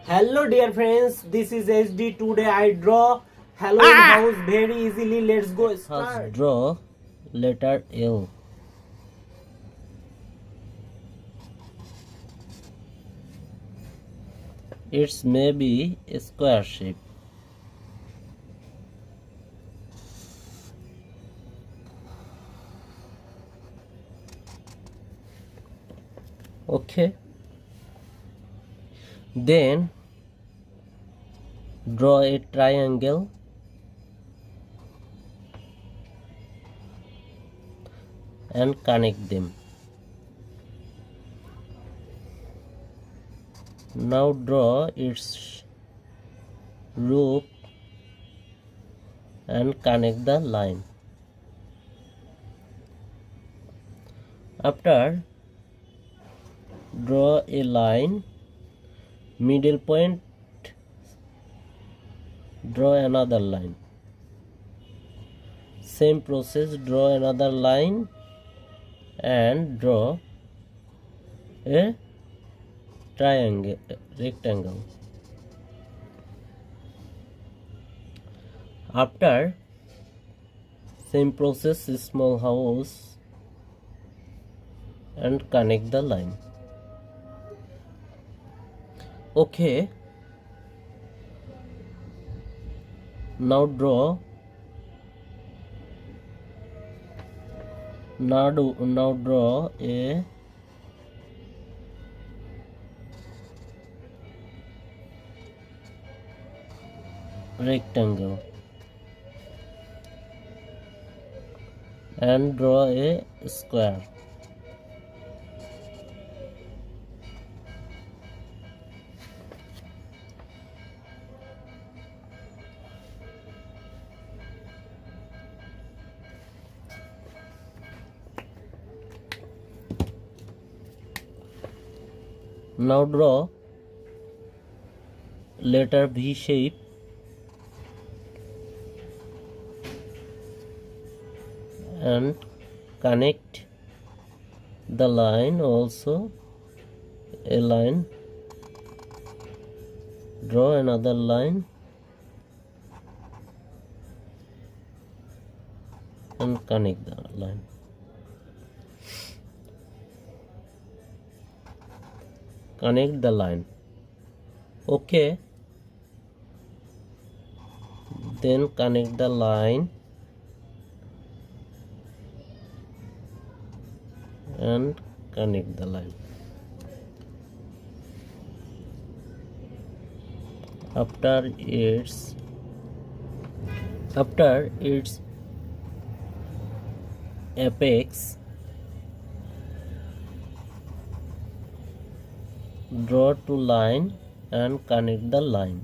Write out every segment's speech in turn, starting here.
Hello dear friends, this is HD. Today I draw Halloween house very easily. Let's go start. First draw letter L. It's maybe a square shape. Okay. Then draw a triangle and connect them. Now draw its roof and connect the line. After, draw a line, middle point, draw another line. Same process, draw another line and draw a triangle, rectangle. After, same process, small house and connect the line. Okay. Now draw a rectangle and draw a square. Now draw letter V shape and connect the line, also a line, draw another line and connect the line. Connect the line. Okay. Then connect the line and connect the line. After its apex, draw two line and connect the line.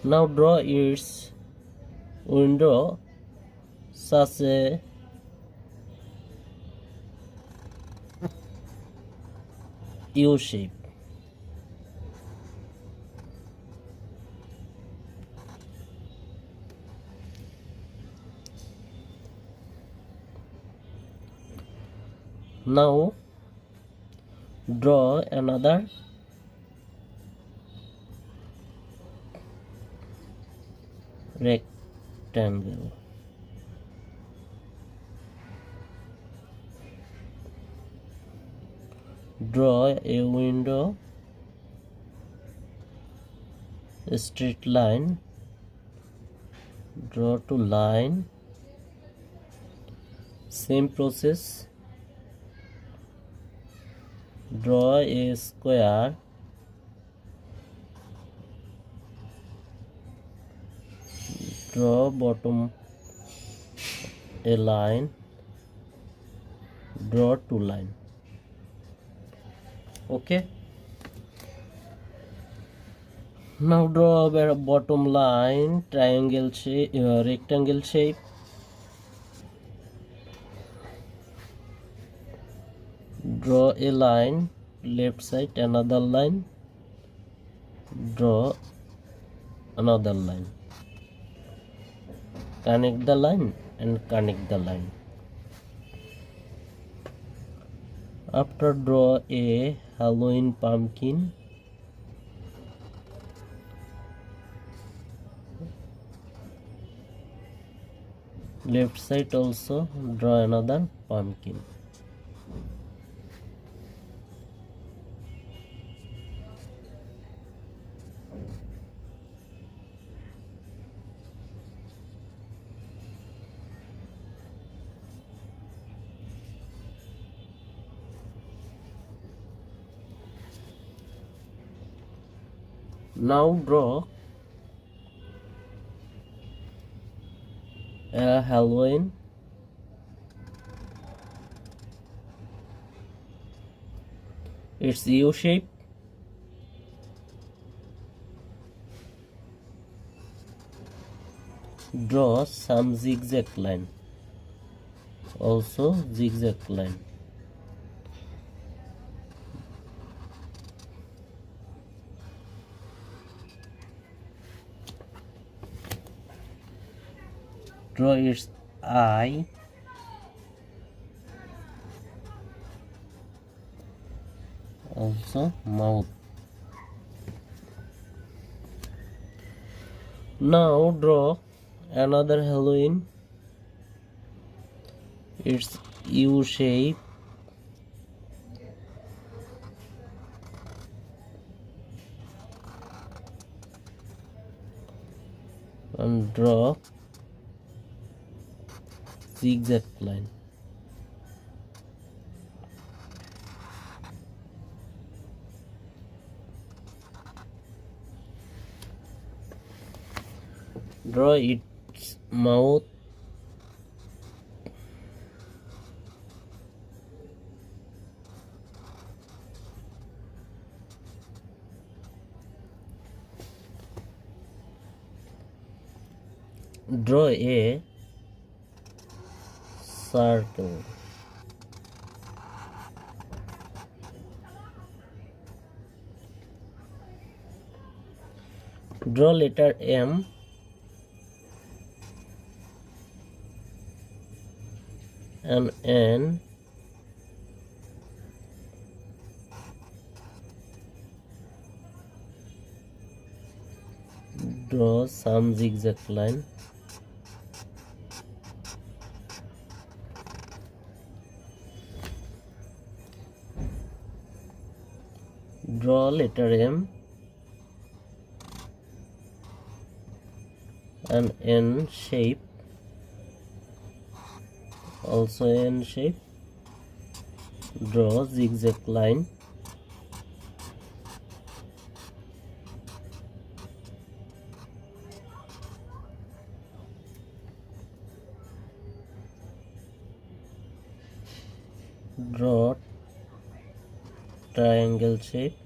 Now draw its window such a U shape. Now draw another rectangle. Draw a window, a straight line, draw two line, same process, draw a square, draw bottom a line, draw two line. Okay. Now draw a bottom line, triangle shape, rectangle shape. Draw a line, left side another line, draw another line, connect the line and connect the line. After draw a Halloween pumpkin. Left side also draw another pumpkin. Now draw a Halloween its U shape. Draw some zigzag line, also zigzag line. Draw its eye, also mouth. Now draw another Halloween, its U shape. And draw zigzag line. Draw its mouth. Draw a circle. Draw letter M and N. Draw some zigzag line. Draw letter M and N shape, also N shape. Draw zigzag line. Draw triangle shape.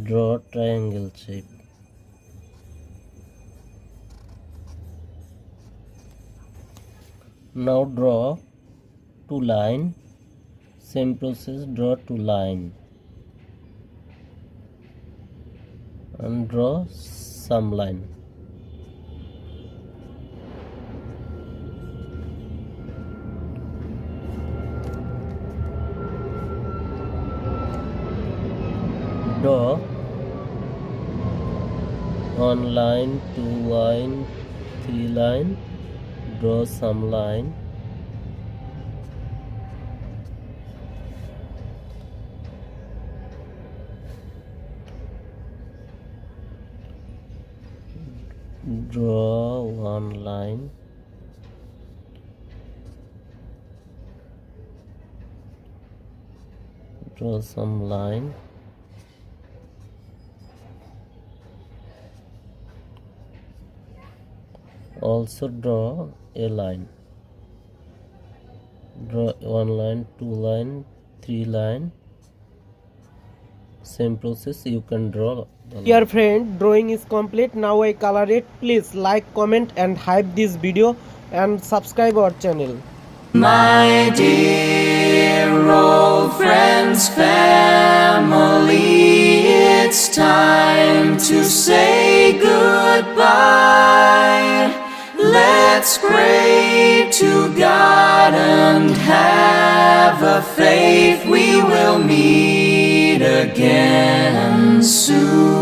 Draw triangle shape. Now draw two line. Same process, draw two line and draw some line. Draw one line, two line, three line. Draw some line. Draw one line. Draw some line. Also draw a line. Draw one line, two line, three line. Same process you can draw. Dear friend, drawing is complete. Now I color it. Please like, comment and hype this video and subscribe our channel. My dear dear old friends, family, it's time to say goodbye. Let's pray to God and have a faith we will meet again soon.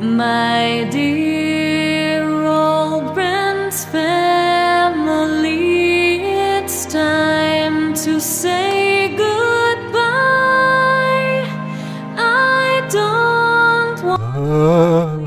My dear old friends, family, it's time to say goodbye. I don't want